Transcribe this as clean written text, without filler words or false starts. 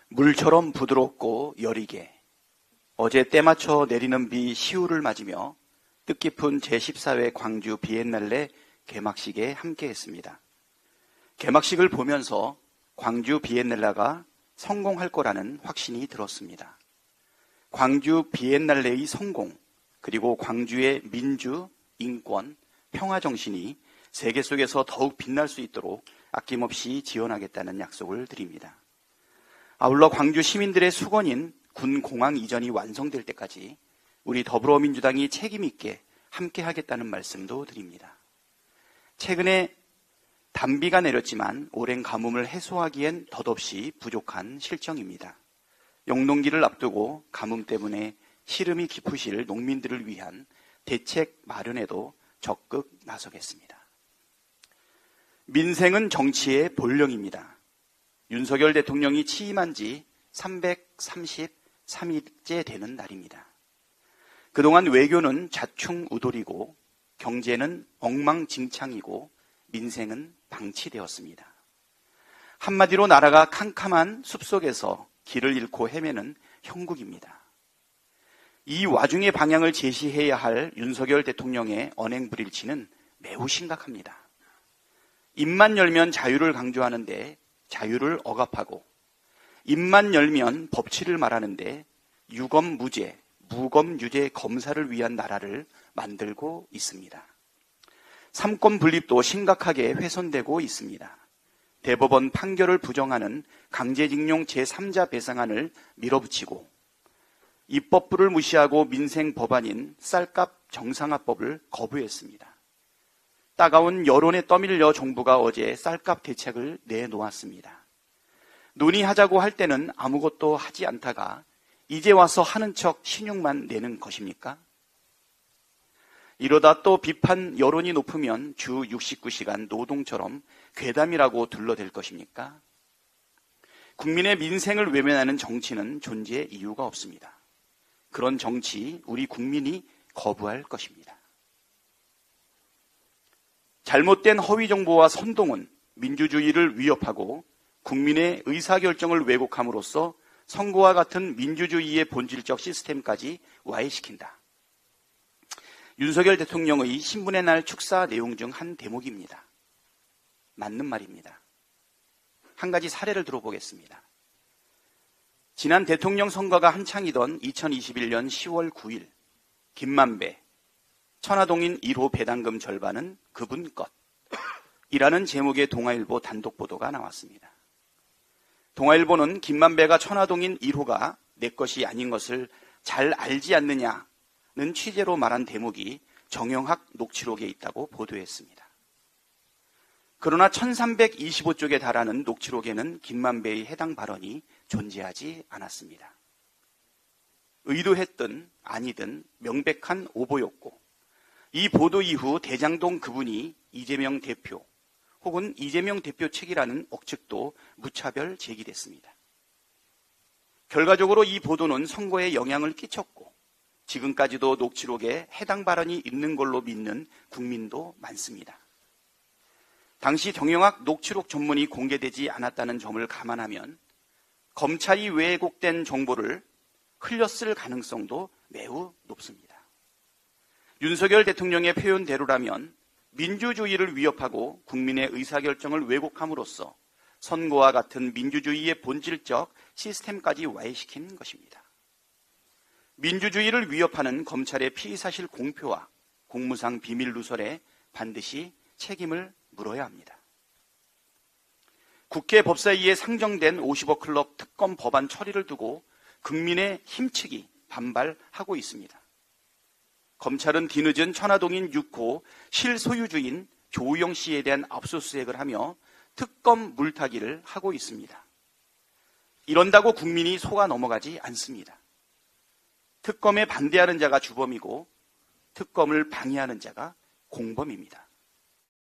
물처럼 부드럽고 여리게 어제 때맞춰 내리는 비 시우를 맞으며 뜻깊은 제14회 광주 비엔날레 개막식에 함께했습니다. 개막식을 보면서 광주 비엔날레가 성공할 거라는 확신이 들었습니다. 광주 비엔날레의 성공, 그리고 광주의 민주, 인권, 평화 정신이 세계 속에서 더욱 빛날 수 있도록 아낌없이 지원하겠다는 약속을 드립니다. 아울러 광주 시민들의 수건인 군공항 이전이 완성될 때까지 우리 더불어민주당이 책임있게 함께하겠다는 말씀도 드립니다. 최근에 단비가 내렸지만 오랜 가뭄을 해소하기엔 덧없이 부족한 실정입니다. 용농기를 앞두고 가뭄 때문에 시름이 깊으실 농민들을 위한 대책 마련에도 적극 나서겠습니다. 민생은 정치의 본령입니다. 윤석열 대통령이 취임한 지 333일째 되는 날입니다. 그동안 외교는 자충우돌이고 경제는 엉망진창이고 민생은 방치되었습니다. 한마디로 나라가 캄캄한 숲속에서 길을 잃고 헤매는 형국입니다. 이 와중의 방향을 제시해야 할 윤석열 대통령의 언행불일치는 매우 심각합니다. 입만 열면 자유를 강조하는데 자유를 억압하고, 입만 열면 법치를 말하는데 유검무죄, 무검유죄 검사를 위한 나라를 만들고 있습니다. 삼권 분립도 심각하게 훼손되고 있습니다. 대법원 판결을 부정하는 강제징용 제3자 배상안을 밀어붙이고, 입법부를 무시하고 민생 법안인 쌀값 정상화법을 거부했습니다. 따가운 여론에 떠밀려 정부가 어제 쌀값 대책을 내놓았습니다. 논의하자고 할 때는 아무것도 하지 않다가 이제 와서 하는 척 신용만 내는 것입니까? 이러다 또 비판 여론이 높으면 주 69시간 노동처럼 괴담이라고 둘러댈 것입니까? 국민의 민생을 외면하는 정치는 존재의 이유가 없습니다. 그런 정치 우리 국민이 거부할 것입니다. 잘못된 허위 정보와 선동은 민주주의를 위협하고 국민의 의사결정을 왜곡함으로써 선거와 같은 민주주의의 본질적 시스템까지 와해시킨다. 윤석열 대통령의 신분의 날 축사 내용 중 한 대목입니다. 맞는 말입니다. 한 가지 사례를 들어보겠습니다. 지난 대통령 선거가 한창이던 2021년 10월 9일 김만배, 천화동인 1호 배당금 절반은 그분 것 이라는 제목의 동아일보 단독 보도가 나왔습니다. 동아일보는 김만배가 천화동인 1호가 내 것이 아닌 것을 잘 알지 않느냐는 취재로 말한 대목이 정영학 녹취록에 있다고 보도했습니다. 그러나 1325쪽에 달하는 녹취록에는 김만배의 해당 발언이 존재하지 않았습니다. 의도했든 아니든 명백한 오보였고, 이 보도 이후 대장동 그분이 이재명 대표 혹은 이재명 대표 책이라는 억측도 무차별 제기됐습니다. 결과적으로 이 보도는 선거에 영향을 끼쳤고 지금까지도 녹취록에 해당 발언이 있는 걸로 믿는 국민도 많습니다. 당시 정영학 녹취록 전문이 공개되지 않았다는 점을 감안하면 검찰이 왜곡된 정보를 흘렸을 가능성도 매우 높습니다. 윤석열 대통령의 표현대로라면 민주주의를 위협하고 국민의 의사결정을 왜곡함으로써 선거와 같은 민주주의의 본질적 시스템까지 와해시킨 것입니다. 민주주의를 위협하는 검찰의 피의사실 공표와 공무상 비밀 누설에 반드시 책임을 물어야 합니다. 국회 법사위에 상정된 50억 클럽 특검 법안 처리를 두고 국민의 힘측이 반발하고 있습니다. 검찰은 뒤늦은 천화동인 6호 실소유주인 조우영 씨에 대한 압수수색을 하며 특검 물타기를 하고 있습니다. 이런다고 국민이 속아 넘어가지 않습니다. 특검에 반대하는 자가 주범이고 특검을 방해하는 자가 공범입니다.